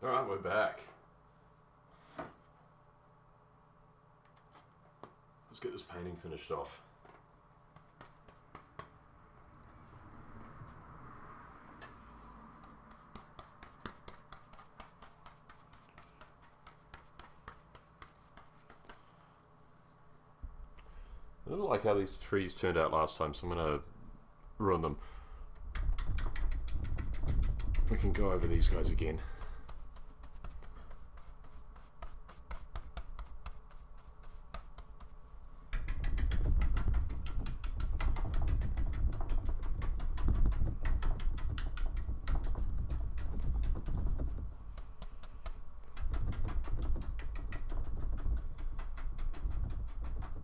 Alright, we're back. Let's get this painting finished off. I don't like how these trees turned out last time, so I'm going to ruin them. We can go over these guys again.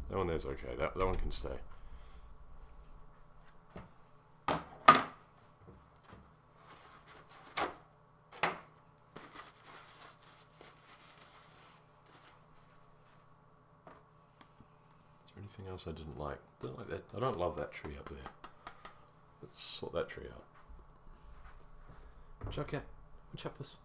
That one there's okay, that one can stay. Anything else I didn't like? Don't like that. I don't love that tree up there. Let's sort that tree out. Chuck it. Chop this.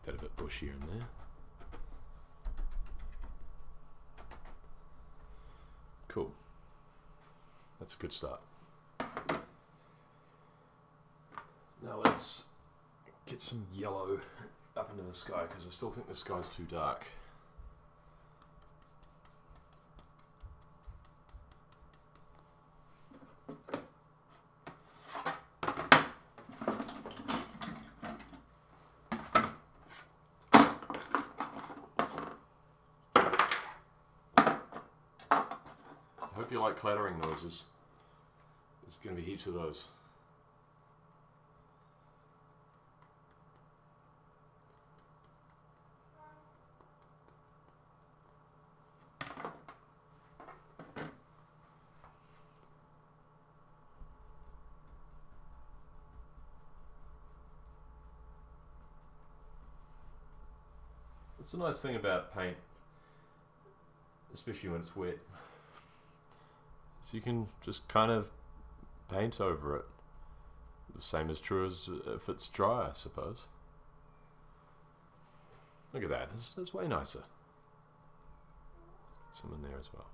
That a bit bushier in there. Cool. That's a good start. Now let's get some yellow up into the sky because I still think the sky's too dark. I hope you like clattering noises. There's going to be heaps of those. It's a nice thing about paint, especially when it's wet. So you can just kind of paint over it. The same is true as if it's dry, I suppose. Look at that, it's way nicer. Some in there as well.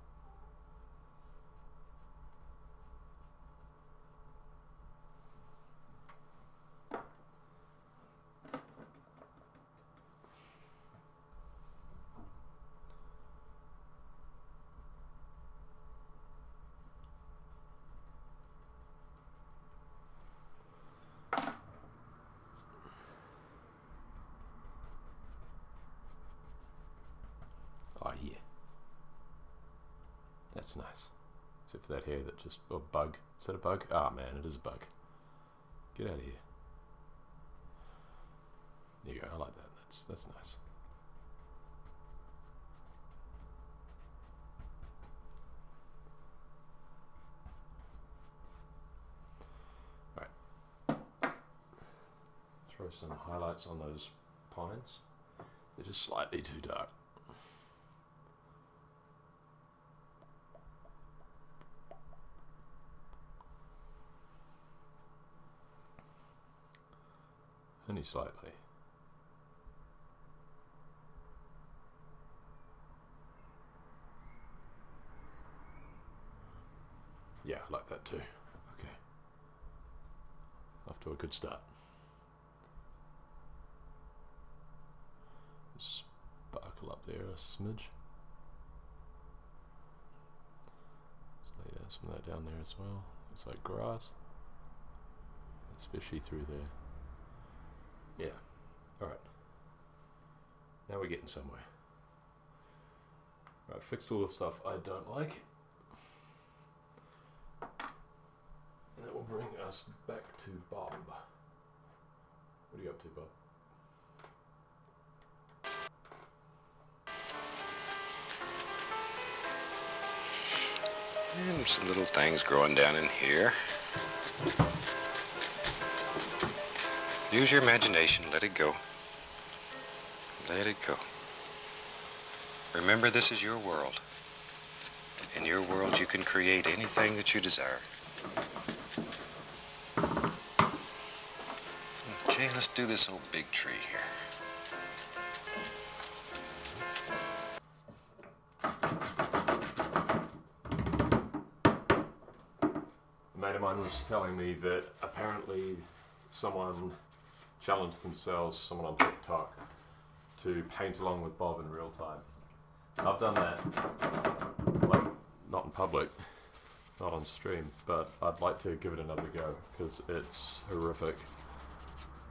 Oh yeah. That's nice. Except for that hair that just... oh, bug. Is that a bug? Ah, man, it is a bug. Get out of here. There you go, I like that. That's nice. Alright. Throw some highlights on those pines. They're just slightly too dark. Only slightly. Yeah, I like that too. Okay. Off to a good start. Sparkle up there a smidge. Let's lay down some of that down there as well. Looks like grass. Especially through there. Yeah, alright. Now we're getting somewhere. Right, fixed all the stuff I don't like. And that will bring us back to Bob. What are you up to, Bob? And some little things growing down in here. Use your imagination. Let it go. Let it go. Remember, this is your world. In your world, you can create anything that you desire. Okay, let's do this old big tree here. A mate of mine was telling me that apparently someone challenged themselves, someone on TikTok, to paint along with Bob in real time. I've done that, like, not in public, not on stream, but I'd like to give it another go because it's horrific.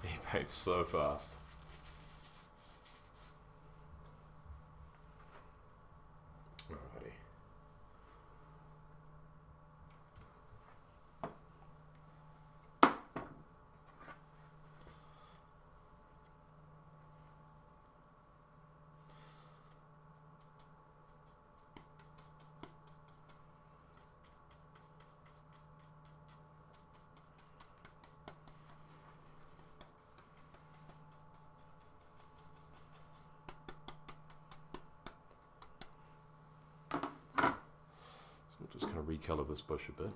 He paints so fast. Alrighty. So we'll just kind of recolor this bush a bit.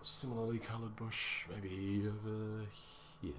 Similarly coloured bush, maybe over here.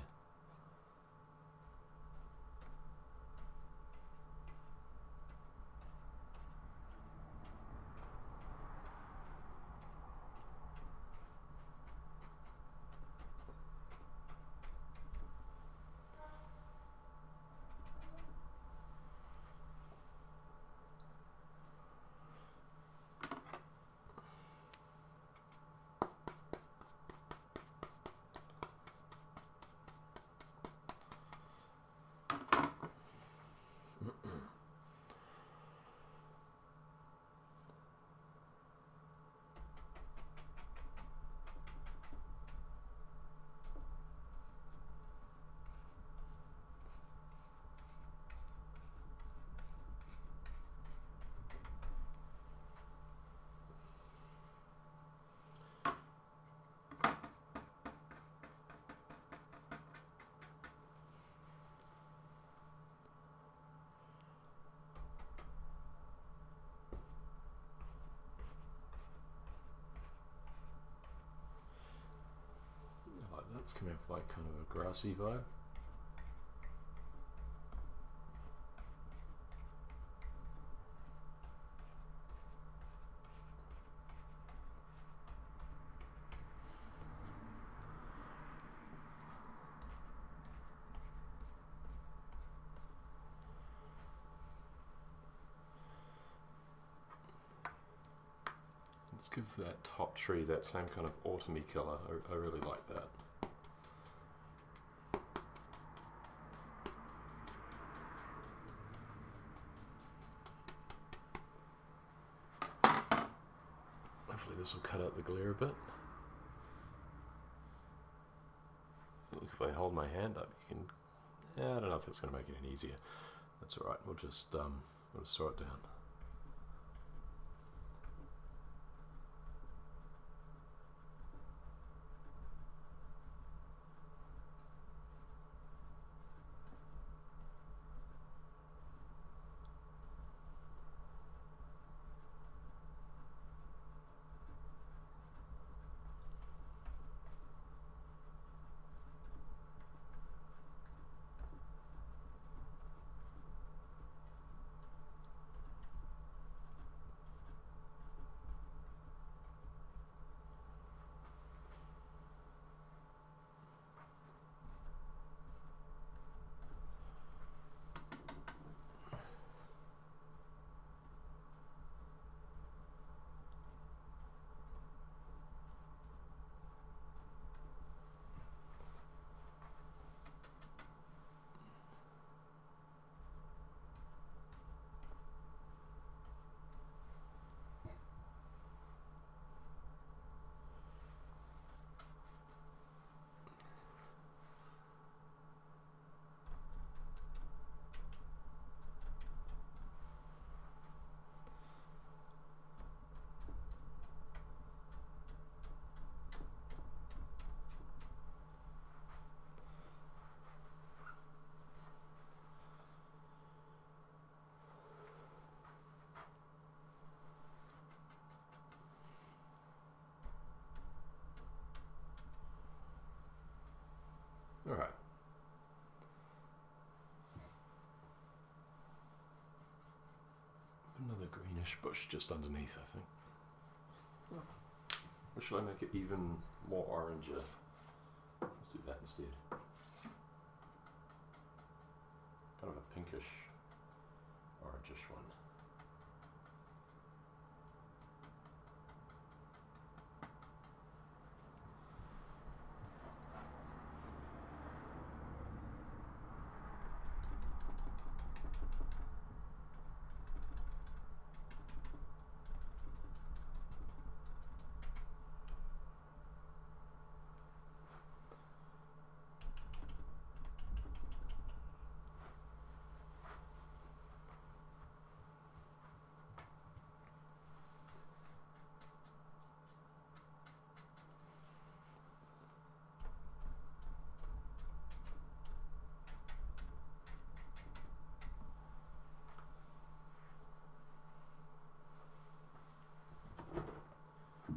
It's coming off like kind of a grassy vibe. Let's give that top tree that same kind of autumny colour. I really like that. Hopefully this will cut out the glare a bit. Look, if I hold my hand up, you can... Yeah, I don't know if it's going to make it any easier. That's alright, we'll just throw it down. All right. Another greenish bush just underneath, I think. Or should I make it even more oranger? Let's do that instead. Kind of a pinkish, orangish one.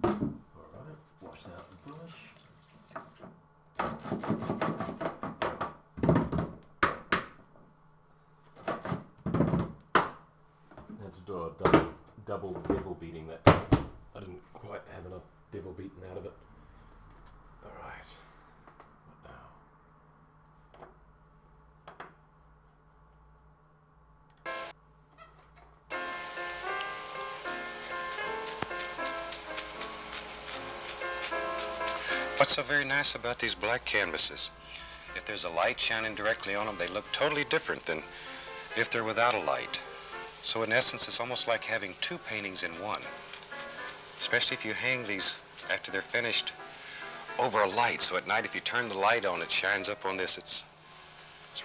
Alright, wash out the bush. Had to do a double devil beating that. I didn't quite have enough devil beaten out of it. Alright. What now? What's so very nice about these black canvases? If there's a light shining directly on them, they look totally different than if they're without a light. So in essence, it's almost like having two paintings in one. Especially if you hang these after they're finished over a light. So at night, if you turn the light on, it shines up on this. It's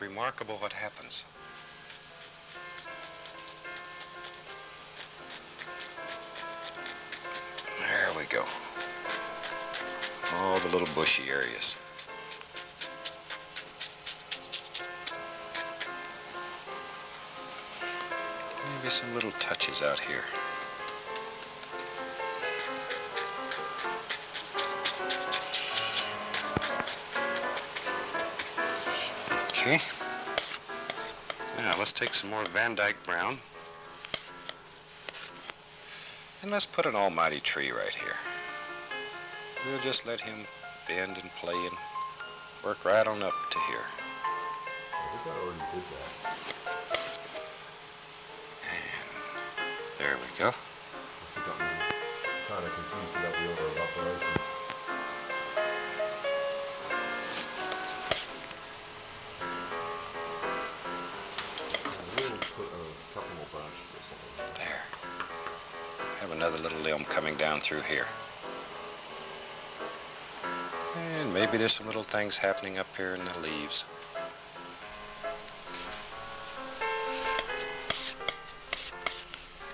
remarkable what happens. There we go. All the little bushy areas. Maybe some little touches out here. Okay. Now let's take some more Van Dyke brown. And let's put an almighty tree right here. We'll just let him bend and play and work right on up to here. I think I already did that. And there we go. This has got me kind of confused about the order of operations. We'll put a couple more branches or something. There. Have another little limb coming down through here. And maybe there's some little things happening up here in the leaves.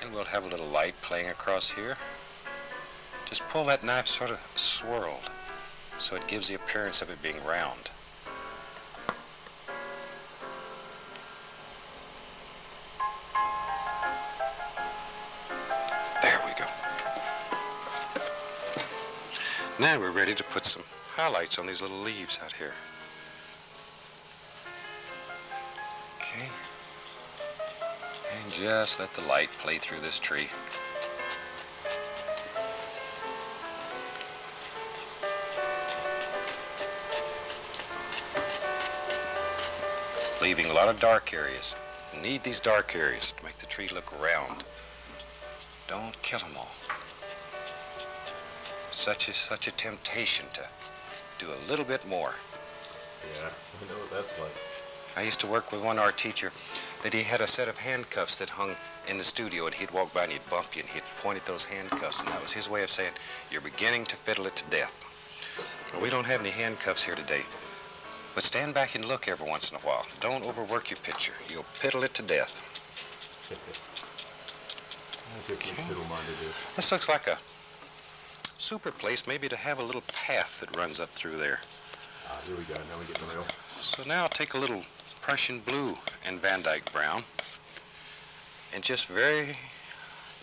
And we'll have a little light playing across here. Just pull that knife sort of swirled so it gives the appearance of it being round. There we go. Now we're ready to put some highlights on these little leaves out here. Okay. And just let the light play through this tree. Leaving a lot of dark areas. You need these dark areas to make the tree look round. Don't kill them all. Such a temptation to do a little bit more. Yeah, I know what that's like. I used to work with one art teacher that he had a set of handcuffs that hung in the studio, and he'd walk by and he'd bump you and he'd point at those handcuffs, and that was his way of saying, you're beginning to fiddle it to death. Well, we don't have any handcuffs here today, but stand back and look every once in a while. Don't overwork your picture. You'll fiddle it to death. I think what fiddle-minded is. This looks like a super place, maybe to have a little path that runs up through there. Ah, here we go. Now we get the real. So now I'll take a little Prussian blue and Van Dyke brown, and just very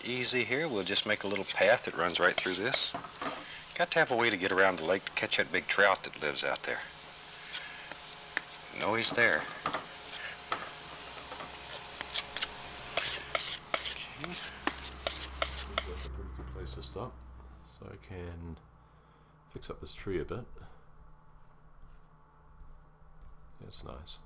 easy here, we'll just make a little path that runs right through this. Got to have a way to get around the lake to catch that big trout that lives out there. know he's there. Okay. That's a pretty good place to stop. So I can fix up this tree a bit. That's nice.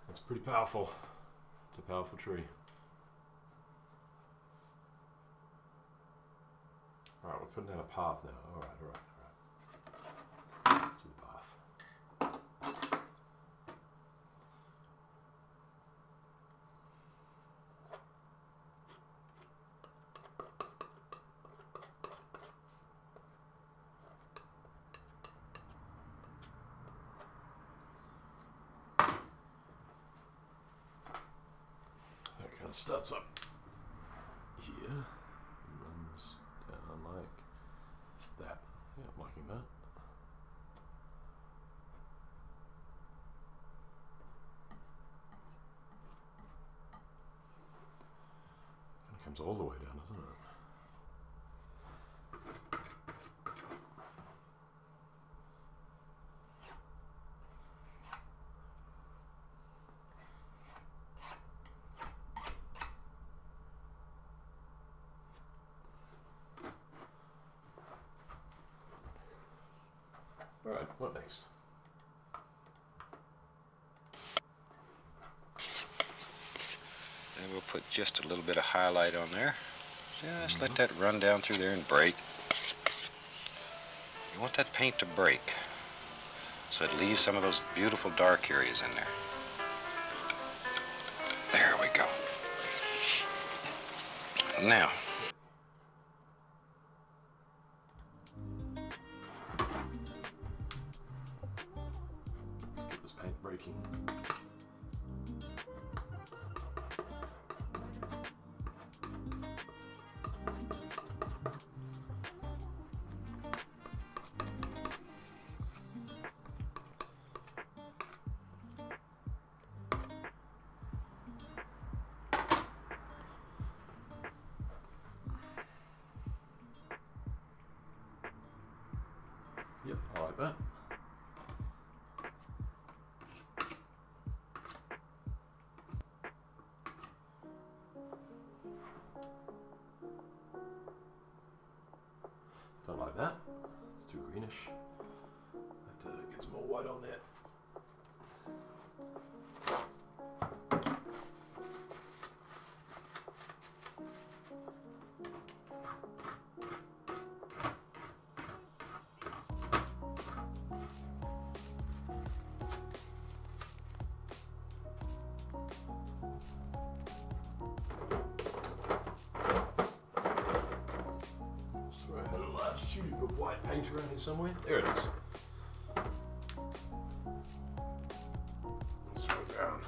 That's pretty powerful. It's a powerful tree. Alright, we're putting down a path now. Alright. To the path. That kind of starts up here and runs down like that. Yeah, I'm liking that. Kind of comes all the way down, doesn't it? Alright, what next? And we'll put just a little bit of highlight on there. Just let that run down through there and break. You want that paint to break, so it leaves some of those beautiful dark areas in there. There we go. Now, Let's get this paint breaking. Yep, I like that. Don't like that. It's too greenish. Have to get some more white on there. So I had a large tube of white paint around here somewhere. There it is. Let's throw it down.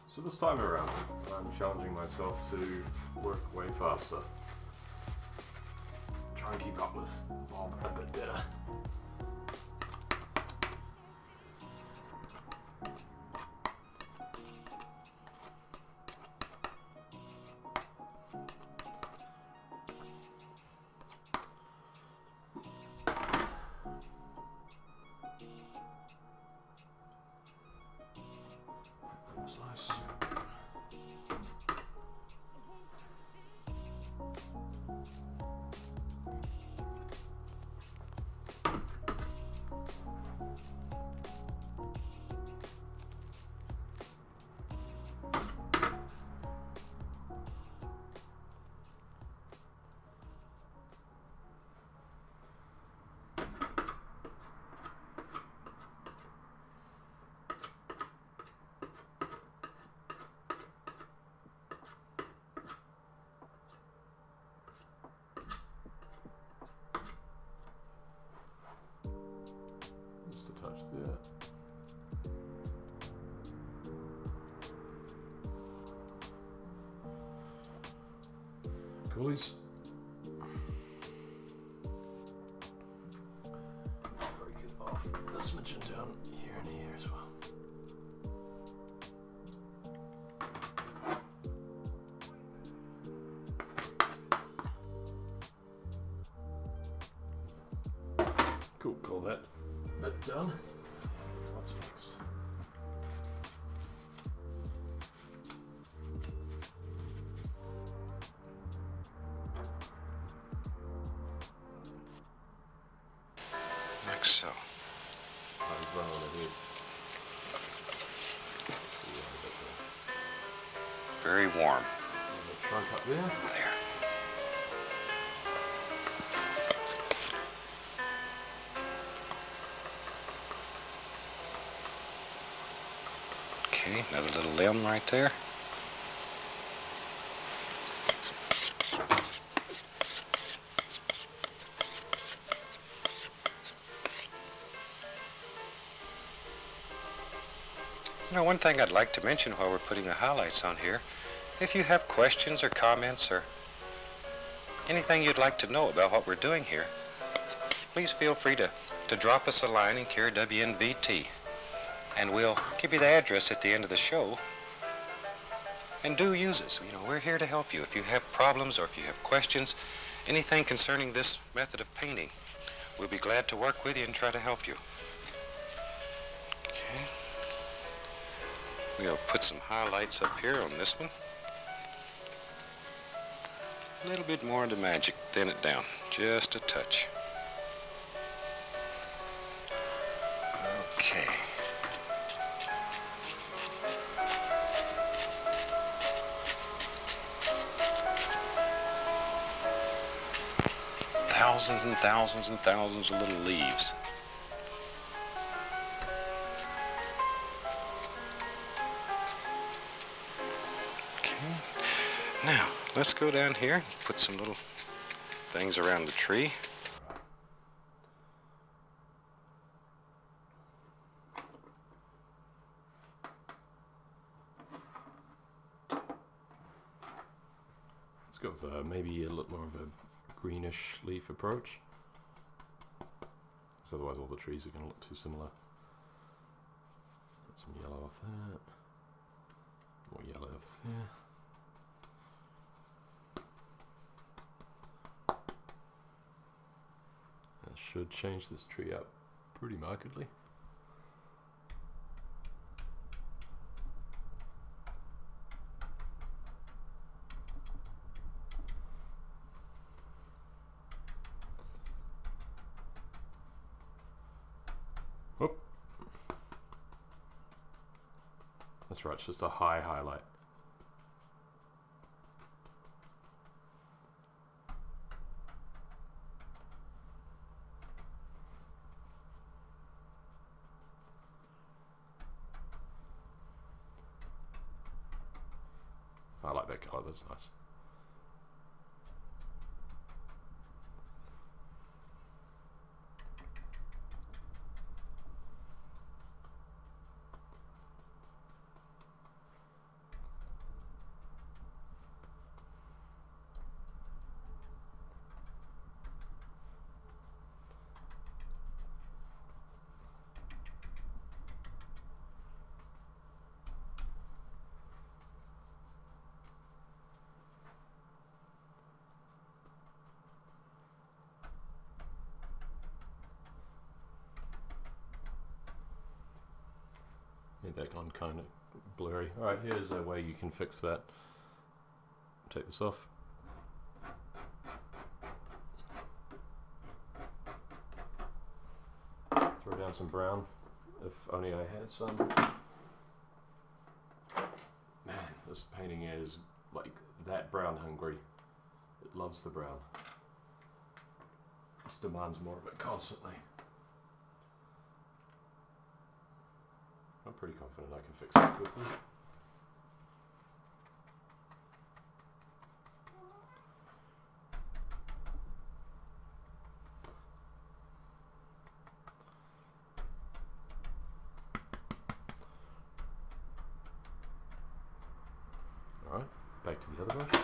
So this time around, I'm challenging myself to work way faster. Try and keep up with Bob a bit better. That's nice. pulleys. Break it off. There's smidgen down here and here as well. Cool, call that done. What's next? Like so. I've run on ahead. Very warm. The trunk up there. There. Okay, another little limb right there. You know, one thing I'd like to mention while we're putting the highlights on here, if you have questions or comments or anything you'd like to know about what we're doing here, please feel free to drop us a line in care WNVT, and we'll give you the address at the end of the show. And do use us. You know, we're here to help you. If you have problems or if you have questions, anything concerning this method of painting, we'll be glad to work with you and try to help you. Okay. We'll put some highlights up here on this one. A little bit more of the magic, thin it down, just a touch. Okay. Thousands and thousands and thousands of little leaves. Okay. Now, let's go down here and put some little things around the tree. Let's go with maybe a little more of a greenish leaf approach, because otherwise all the trees are going to look too similar. Put some yellow off that, more yellow off there. That should change this tree up pretty markedly. Whoop. That's right, it's just a high highlight. I like that colour, that's nice. Made that gone kind of blurry. Alright, here's a way you can fix that. Take this off. Throw down some brown, if only I had some. Man, this painting is like that brown hungry. It loves the brown. Just demands more of it constantly. I'm pretty confident I can fix that quickly. Alright, back to the other brush.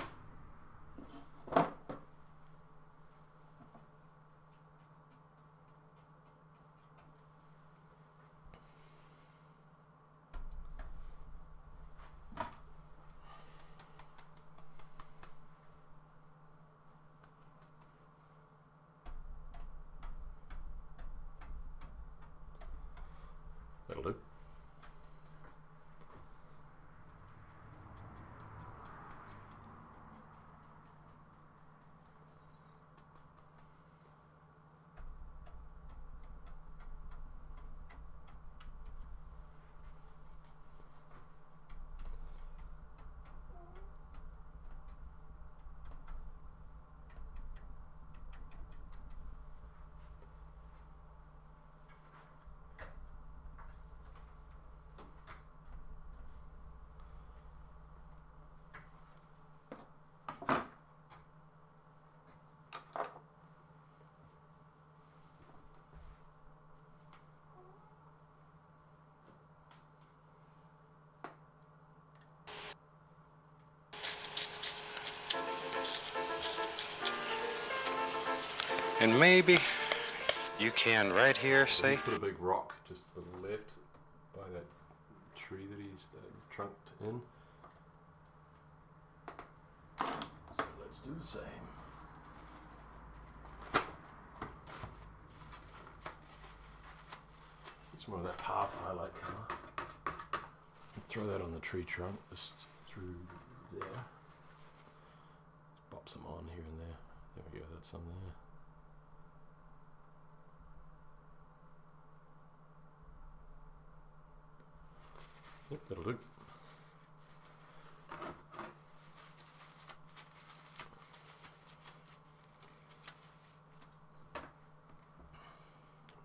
And maybe you can right here So say, he put a big rock just to the left by that tree that he's trunked in. So let's do the same. Get some more of that path highlight colour. And throw that on the tree trunk, just through there. Just pop some on here and there. There we go, that's on there. Yep, that'll do.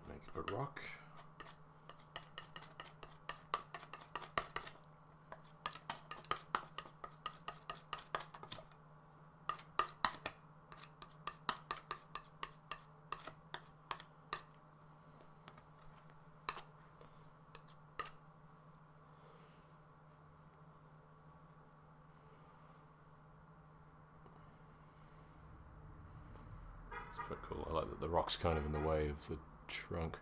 Make it a rock. It's quite cool. I like that the rock's kind of in the way of the trunk.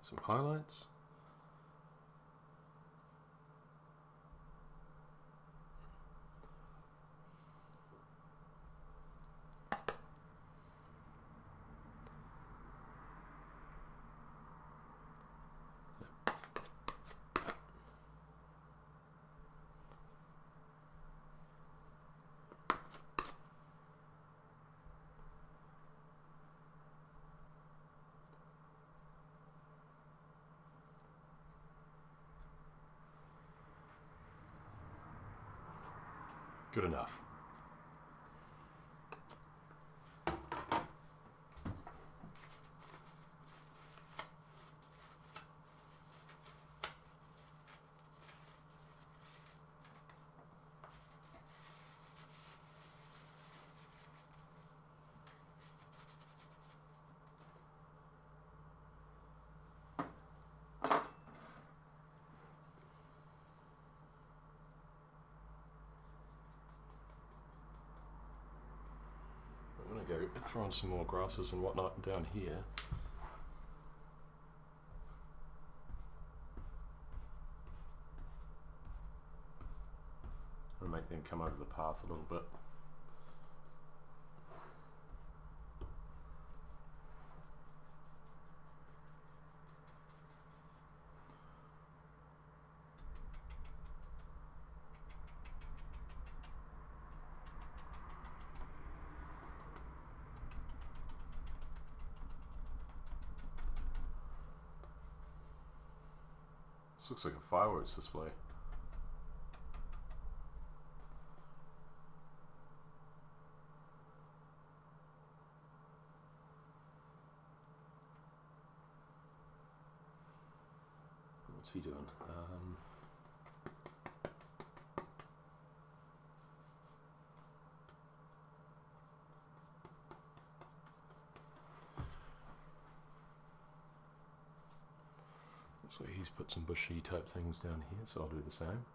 Some highlights. Good enough. I'm going to go throw on some more grasses and whatnot down here. And make them come over the path a little bit. This looks like a fireworks display. What's he doing? So he's put some bushy type things down here, so I'll do the same.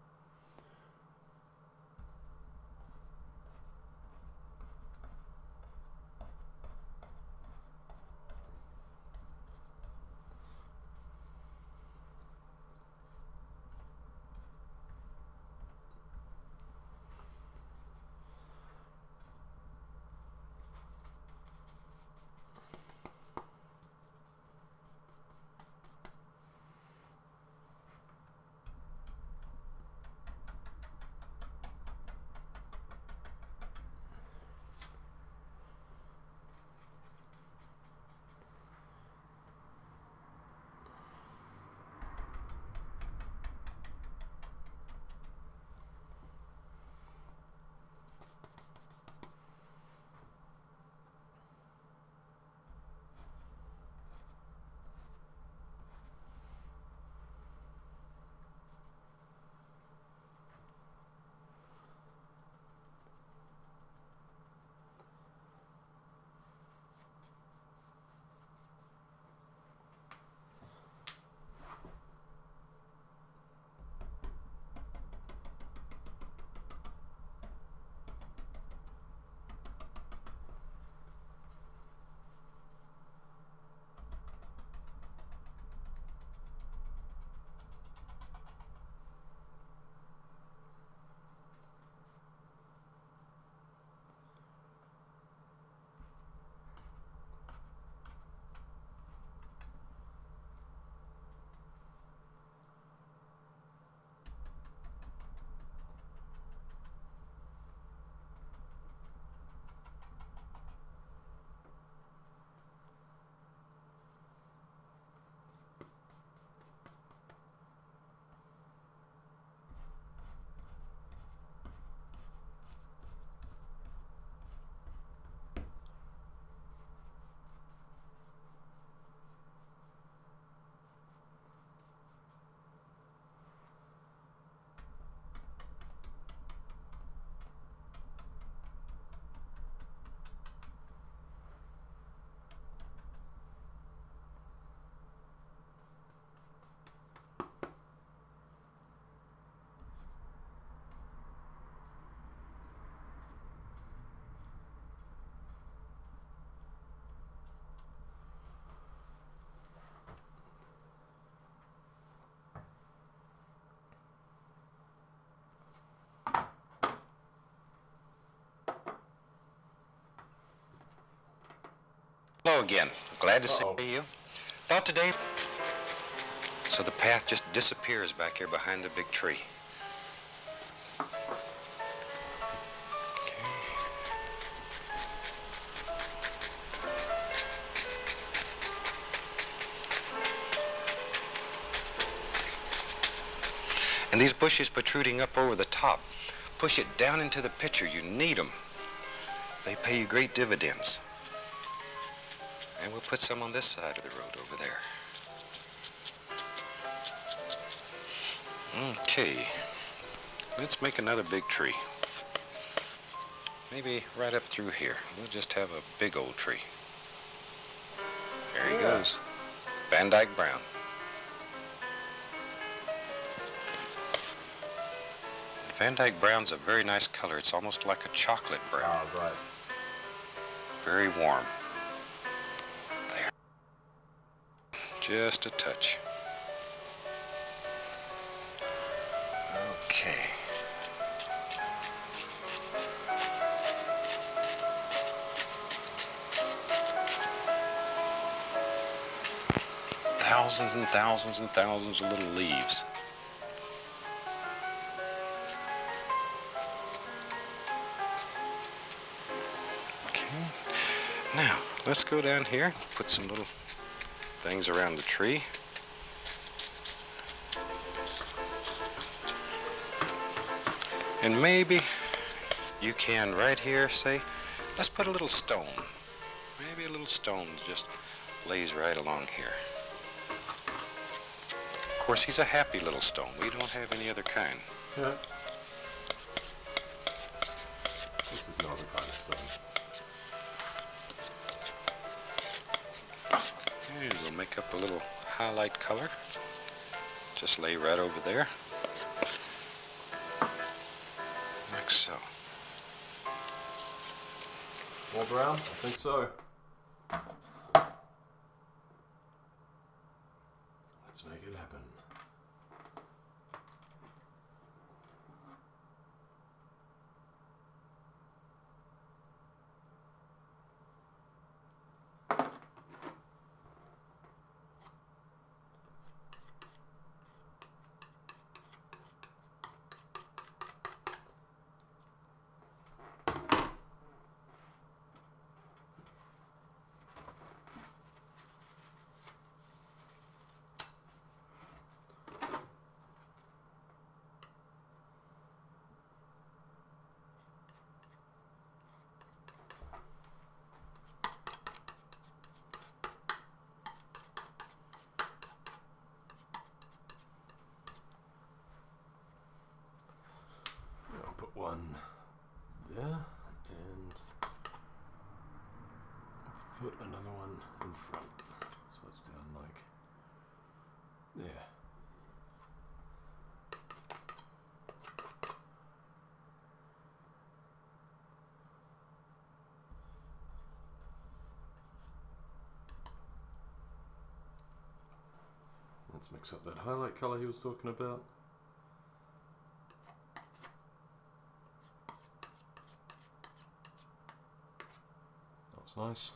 Hello again. Glad to Uh-oh. see you. Thought today... So the path just disappears back here behind the big tree. Okay. And these bushes protruding up over the top, push it down into the picture. You need them. They pay you great dividends. And we'll put some on this side of the road over there. Okay. Let's make another big tree. Maybe right up through here. We'll just have a big old tree. There he goes. Van Dyke Brown. Van Dyke Brown's a very nice color. It's almost like a chocolate brown. Oh, right. Very warm. There. Just a touch. Okay. Thousands and thousands and thousands of little leaves. Now, let's go down here, put some little things around the tree. And maybe you can right here say, let's put a little stone. Maybe a little stone just lays right along here. Of course, he's a happy little stone. We don't have any other kind. Yeah. This is not the kind of stone. And we'll make up a little highlight color. Just lay right over there. Like so. More brown? I think so. Let's make it happen. I'll put one there and put another one in front. So it's down like there. Let's mix up that highlight color he was talking about. That's nice.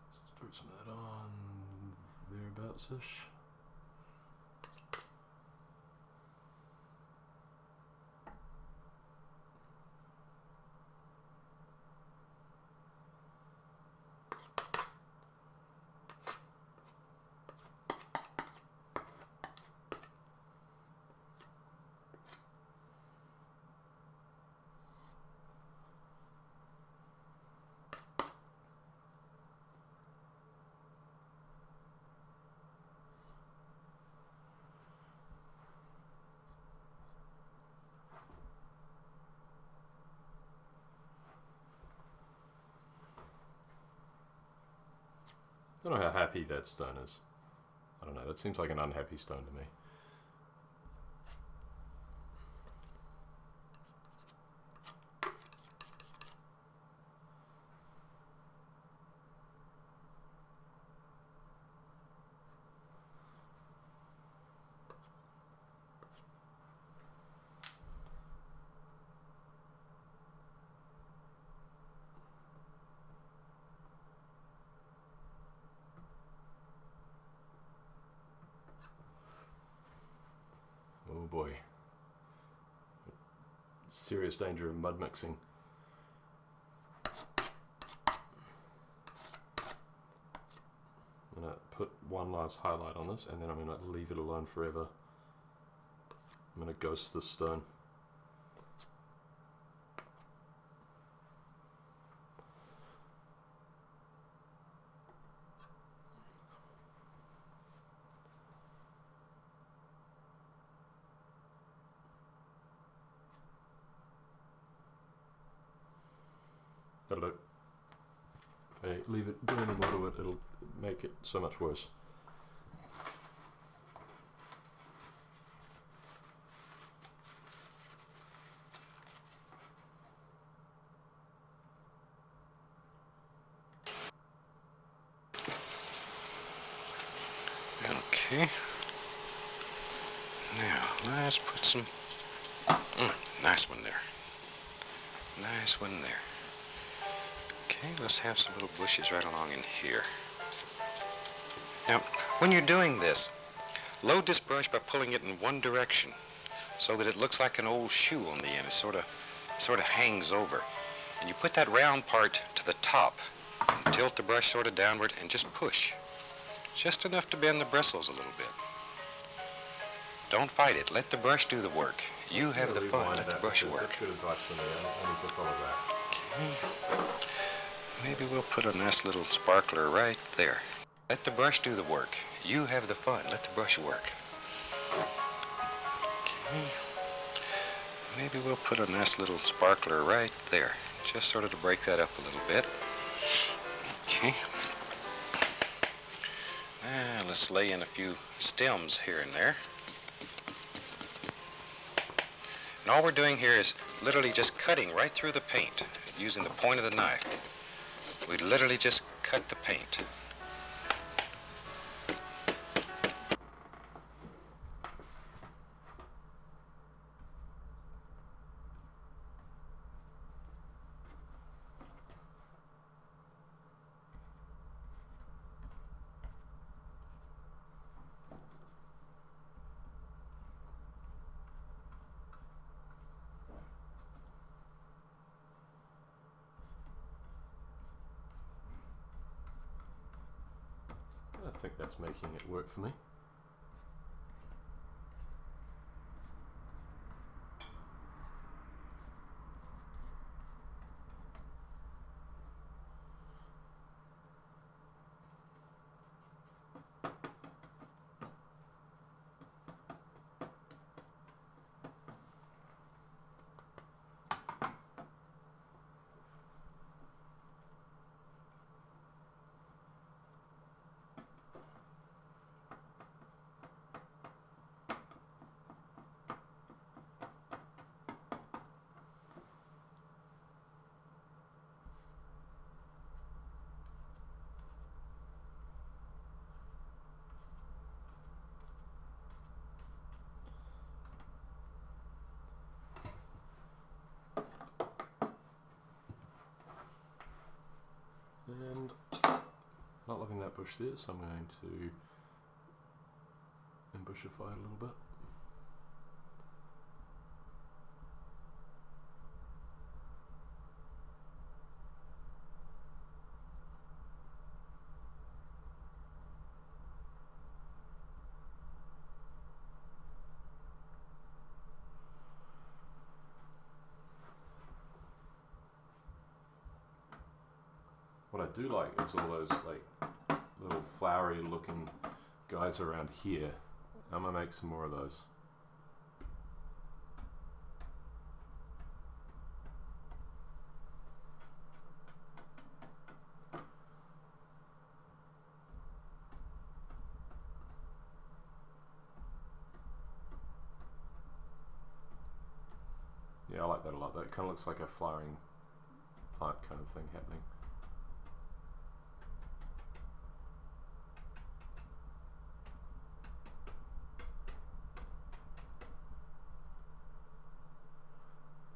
Let's throw some of that on thereabouts-ish. I don't know how happy that stone is. I don't know, that seems like an unhappy stone to me. boy. Serious danger of mud mixing. I'm going to put one last highlight on this, and then I'm going to leave it alone forever. I'm going to ghost this stone. That'll do. If I leave it burning water, it'll make it so much worse. Okay. Now, let's put some... nice one there. Nice one there. Okay, let's have some little bushes right along in here. Now, when you're doing this, load this brush by pulling it in one direction so that it looks like an old shoe on the end. It sort of hangs over. And you put that round part to the top and tilt the brush sort of downward and just push. Just enough to bend the bristles a little bit. Don't fight it. Let the brush do the work. You have the fun. Let the brush work. That's good advice for me. I need to follow that. Okay. Maybe we'll put a nice little sparkler right there. Let the brush do the work. You have the fun. Let the brush work. Okay. Maybe we'll put a nice little sparkler right there. Just sort of to break that up a little bit. Okay. Now let's lay in a few stems here and there. And all we're doing here is literally just cutting right through the paint using the point of the knife. We literally just cut the paint. I think that's making it work for me. And not loving that bush there, so I'm going to ambushify it a little bit. What I do like is all those like little flowery looking guys around here. I'm gonna make some more of those. Yeah, I like that a lot. That kind of looks like a flowering plant kind of thing happening.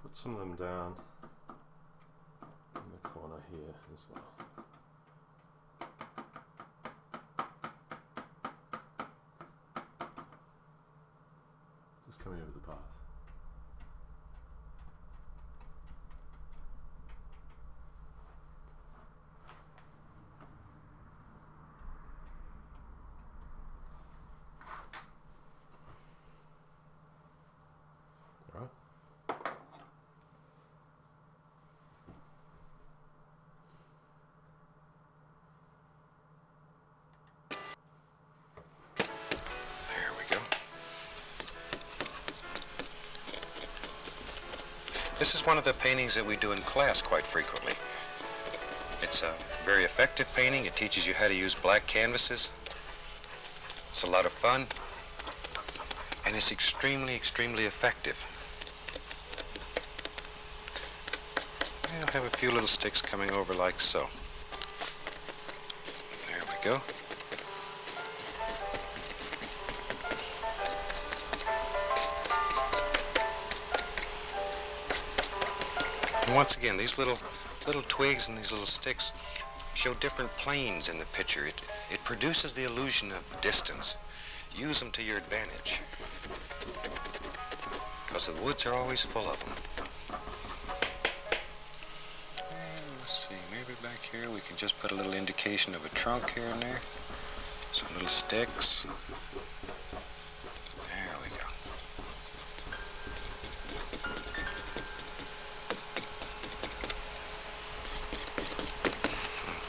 Put some of them down in the corner here as well. Just coming over the path. Alright. There we go. This is one of the paintings that we do in class quite frequently. It's a very effective painting. It teaches you how to use black canvases. It's a lot of fun. And it's extremely, extremely effective. I'll have a few little sticks coming over like so. There we go. And once again, these little twigs and these little sticks show different planes in the picture. It produces the illusion of distance. Use them to your advantage, because the woods are always full of them. Let's see, maybe back here we can just put a little indication of a trunk here and there. Some little sticks. There we go.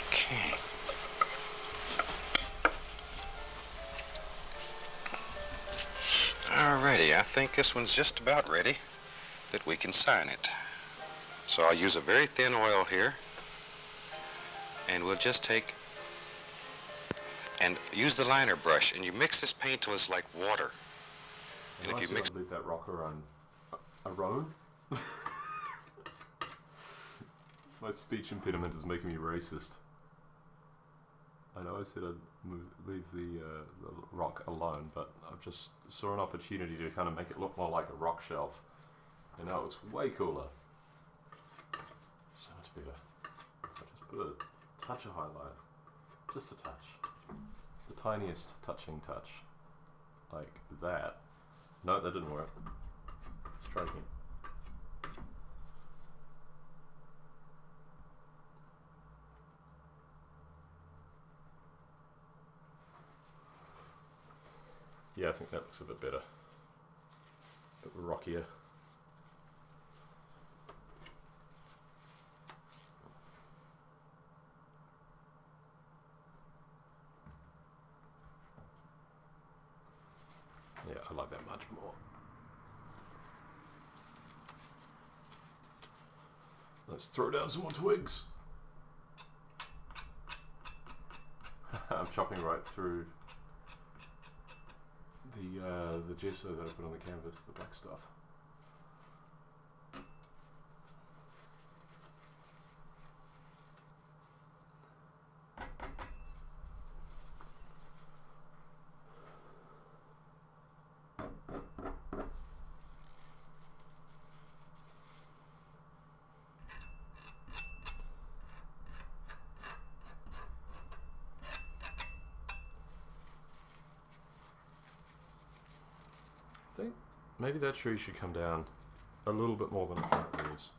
Okay. Alrighty, I think this one's just about ready that we can sign it. So I'll use a very thin oil here, and we'll just take and use the liner brush, and you mix this paint till it's like water. And if you mix, leave that rocker on a roan. My speech impediment is making me racist. I know I said I'd leave the rock alone, but I just saw an opportunity to kind of make it look more like a rock shelf, and now it looks way cooler. So much better. I just put a touch of highlight, just a touch, the tiniest touching touch, like that. No, that didn't work. Striking. Yeah, I think that looks a bit better. A bit rockier. Yeah, I like that much more. Let's throw down some more twigs. I'm chopping right through the gesso that I put on the canvas, the black stuff. I think maybe that tree should come down a little bit more than it currently is.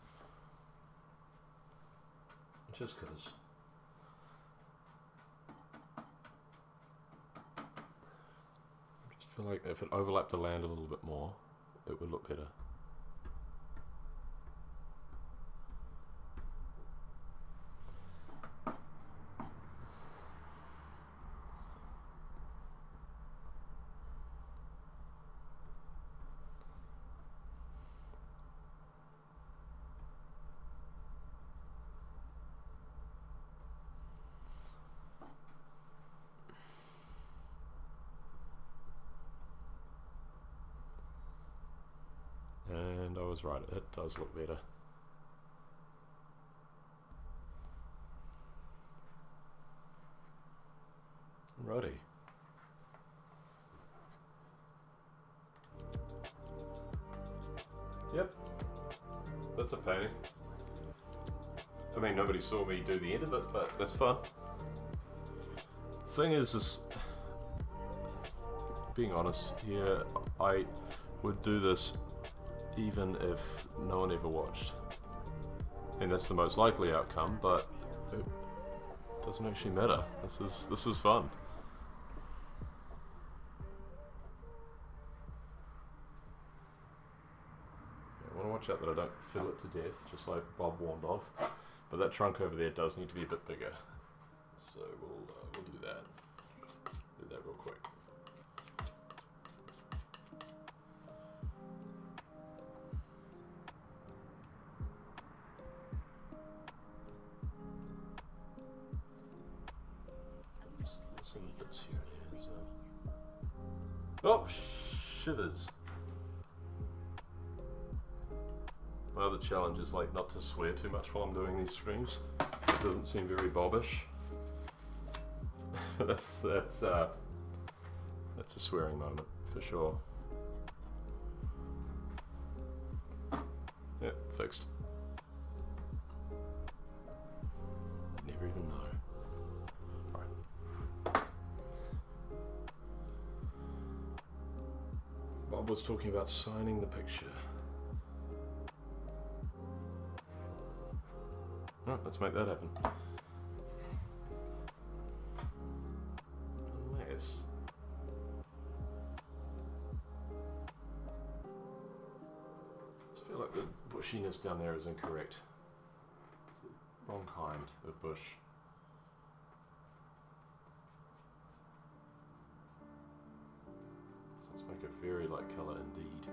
Just because. I just feel like if it overlapped the land a little bit more, it would look better. And I was right, it does look better. Alrighty. Yep, that's a painting. I mean, nobody saw me do the end of it, but that's fun. Thing is being honest here, would do this even if no one ever watched. And that's the most likely outcome, but it doesn't actually matter. This is fun. I want to watch out that I don't fill it to death, just like Bob warned of. But that trunk over there does need to be a bit bigger, so we'll do that. Do that real quick. Some bits here and there. Oh, shivers! My other challenge is like not to swear too much while I'm doing these streams. It doesn't seem very Bobish. that's a swearing moment for sure. Yep, fixed. Never even know. Alright. Bob was talking about signing the picture. Right, let's make that happen. Unless... I feel like the bushiness down there is incorrect. It's the wrong kind of bush. So let's make a very light colour indeed.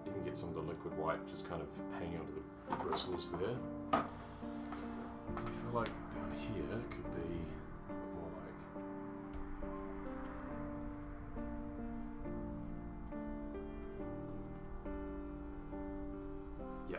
Even get some of the liquid white just kind of hanging onto the bristles there. I feel like down here it could be a bit more like... Yeah.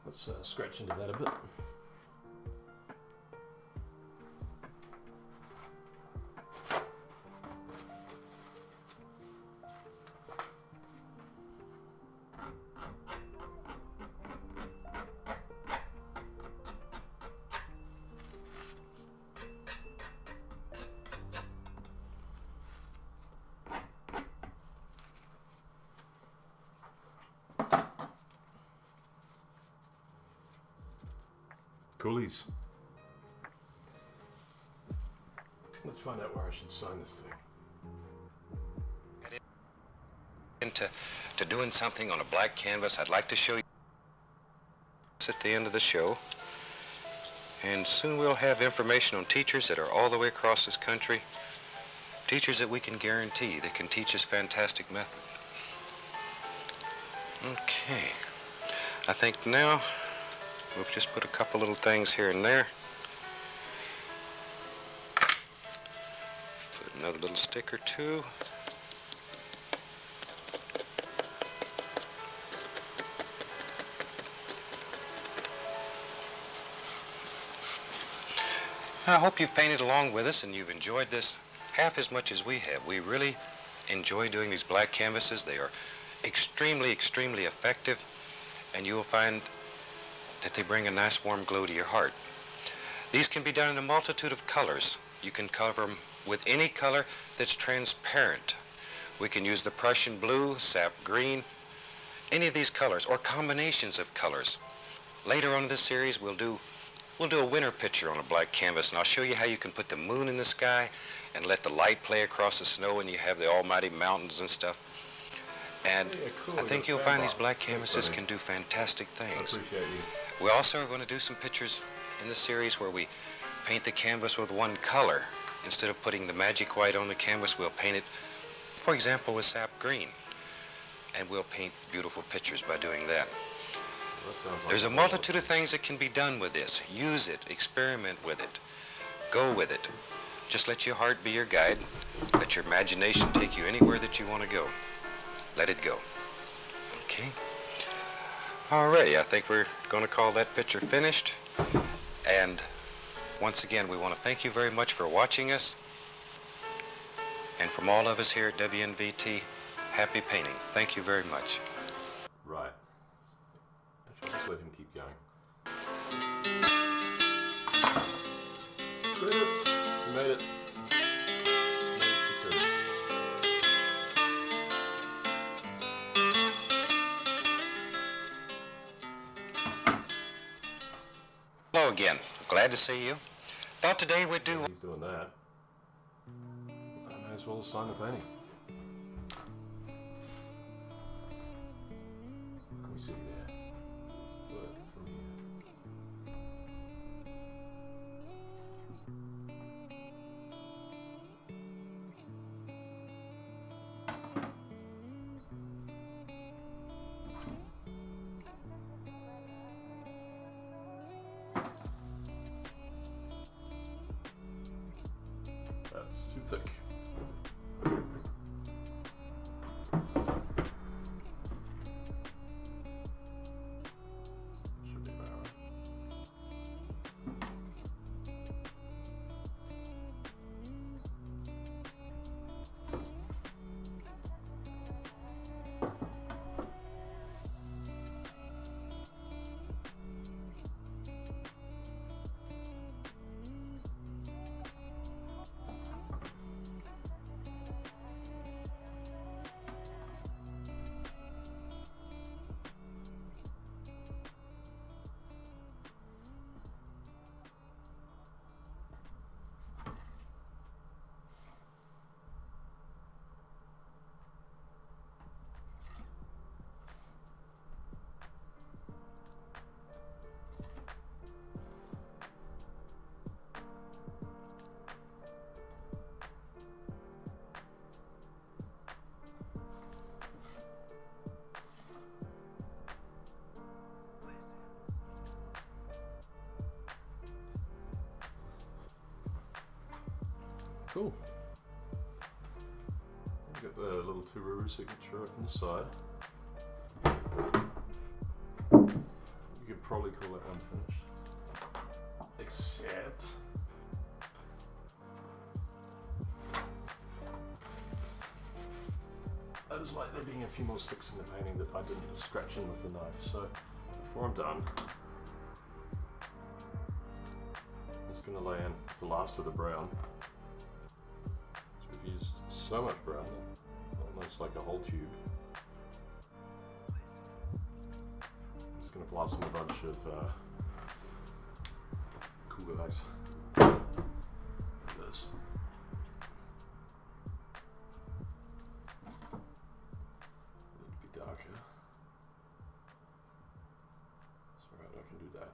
Let's scratch into that a bit. Coolies. Let's find out where I should sign this thing. Into doing something on a black canvas, I'd like to show you at the end of the show. And soon we'll have information on teachers that are all the way across this country. Teachers that we can guarantee that can teach us fantastic method. Okay. I think now we'll just put a couple little things here and there. Put another little stick or two. I hope you've painted along with us and you've enjoyed this half as much as we have. We really enjoy doing these black canvases. They are extremely, extremely effective, and you'll find that they bring a nice warm glow to your heart. These can be done in a multitude of colors. You can cover them with any color that's transparent. We can use the Prussian blue, sap green, any of these colors, or combinations of colors. Later on in this series, we'll do a winter picture on a black canvas, and I'll show you how you can put the moon in the sky and let the light play across the snow, and you have the almighty mountains and stuff. And yeah, cool. I think you'll find these black canvases can do fantastic things. I appreciate you. We also are going to do some pictures in the series where we paint the canvas with one color. Instead of putting the magic white on the canvas, we'll paint it, for example, with sap green. And we'll paint beautiful pictures by doing that. That sounds like There's a multitude of things that can be done with this. Use it, experiment with it. Go with it. Just let your heart be your guide. Let your imagination take you anywhere that you want to go. Let it go. Okay? Alrighty, I think we're going to call that picture finished. And once again, we want to thank you very much for watching us. And from all of us here at WNVT, happy painting. Thank you very much. Right. Actually, just let him keep going. Credits. You made it. Hello again. Glad to see you. Thought today we'd do... He's doing that. I may as well sign the painting. What can we see there? Let's do it from here. That's too thick. Should be about right. Cool. Got the little Tururu signature up on the side. You could probably call that one finished. Except I just like there being a few more sticks in the painting that I didn't scratch in with the knife. So before I'm done, I'm just going to lay in the last of the brown. We've used so much brown, almost like a whole tube. I'm just going to blast in a bunch of cool guys. This. Need to be darker. It's alright, I can do that.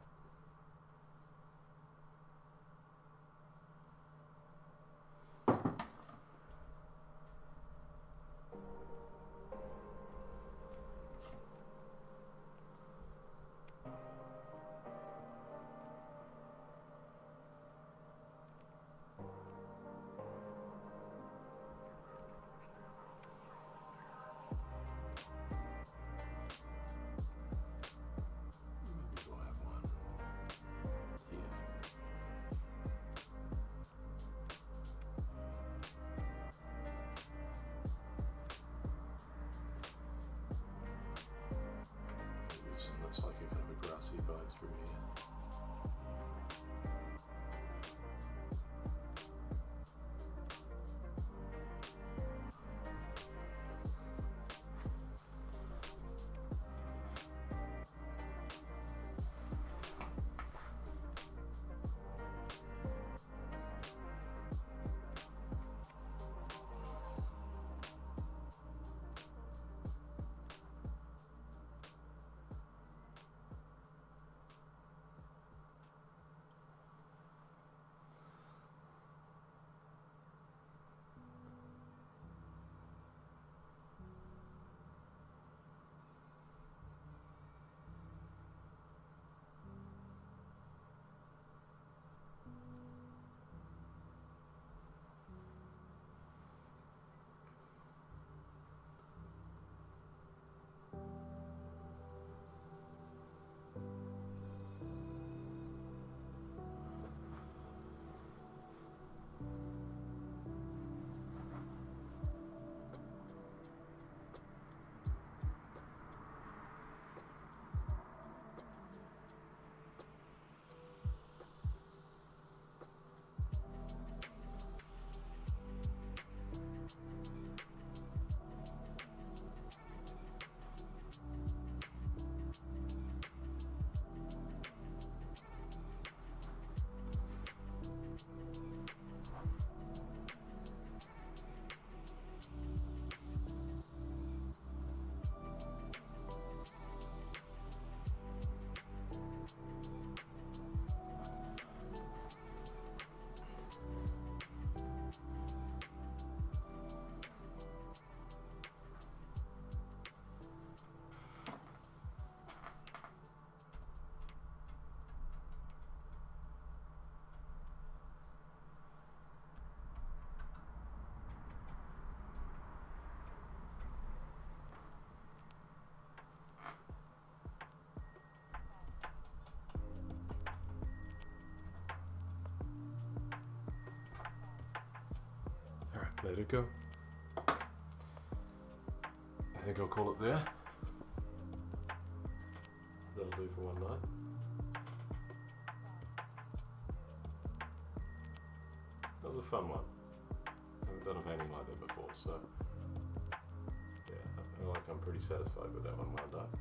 Let it go. I think I'll call it there. That'll do for one night. That was a fun one. I haven't done a painting like that before, so yeah, I feel like I'm pretty satisfied with that one wound up.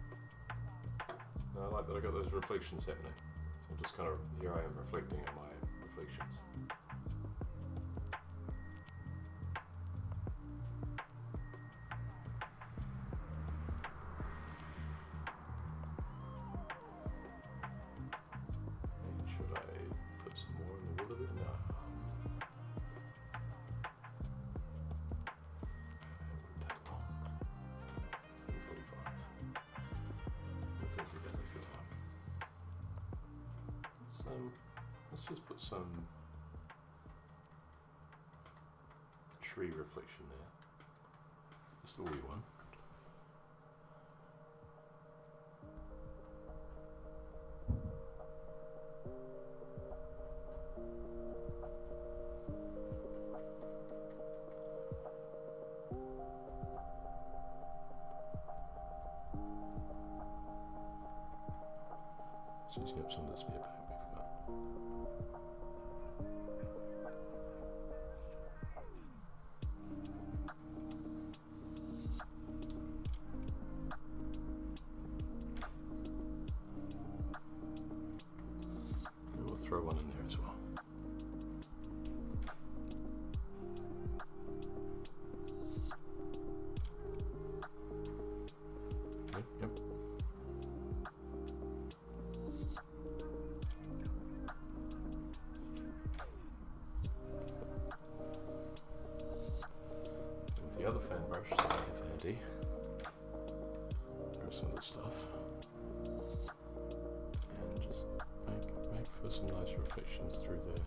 And I like that I got those reflections happening. So I'm just kind of, here I am reflecting at my reflections. Should I put some more in the water there? No. It wouldn't take long. 7:45. We'll go through that for time. Let's just put some tree reflection there. Just a wee one. Let's just get some of this paper we forgot. And we'll throw one in there as well. Yep. With the other fan brush that I have handy, there's some of the stuff, and just make for some nice reflections through there.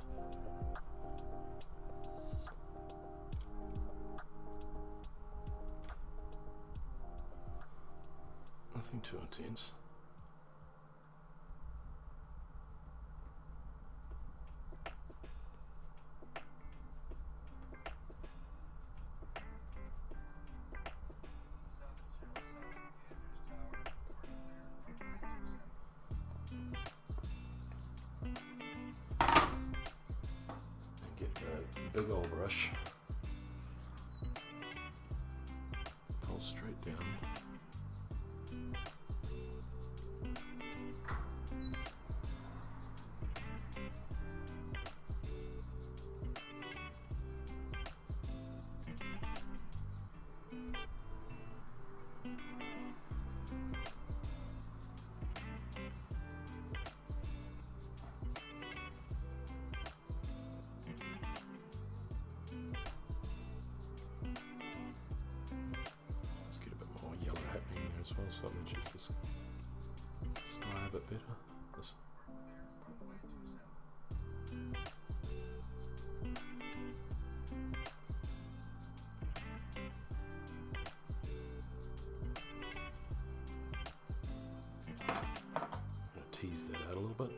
Nothing too intense. Get a big old brush, pull straight down. Let's get a bit more yellow happening there as well, so it matches this sky a bit better. This. I'm going to tease that out a little bit.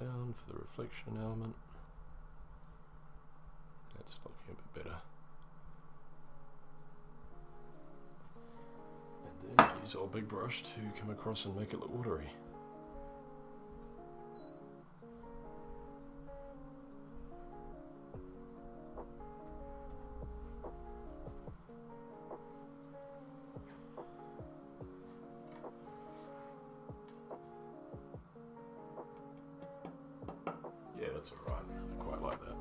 Down for the reflection element. That's looking a bit better. And then use our big brush to come across and make it look watery. Yeah, that's alright. I quite like that.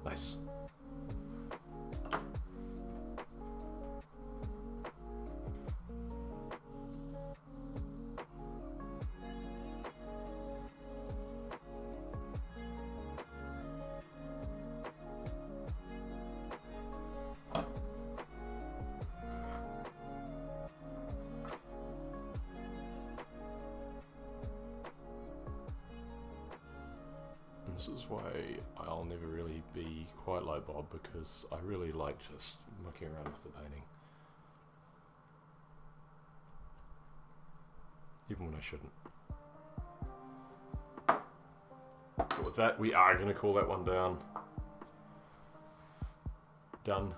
Nice. this is why I'll never really be quite like Bob, because I really like just mucking around with the painting. Even when I shouldn't. But with that, we are going to call that one down. Done.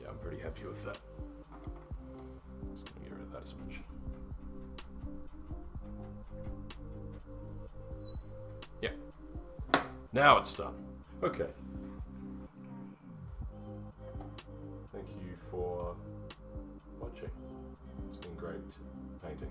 Yeah, I'm pretty happy with that. Just going to get rid of that smudge. Yeah. Now it's done. Okay. Thank you for watching. It's been great painting.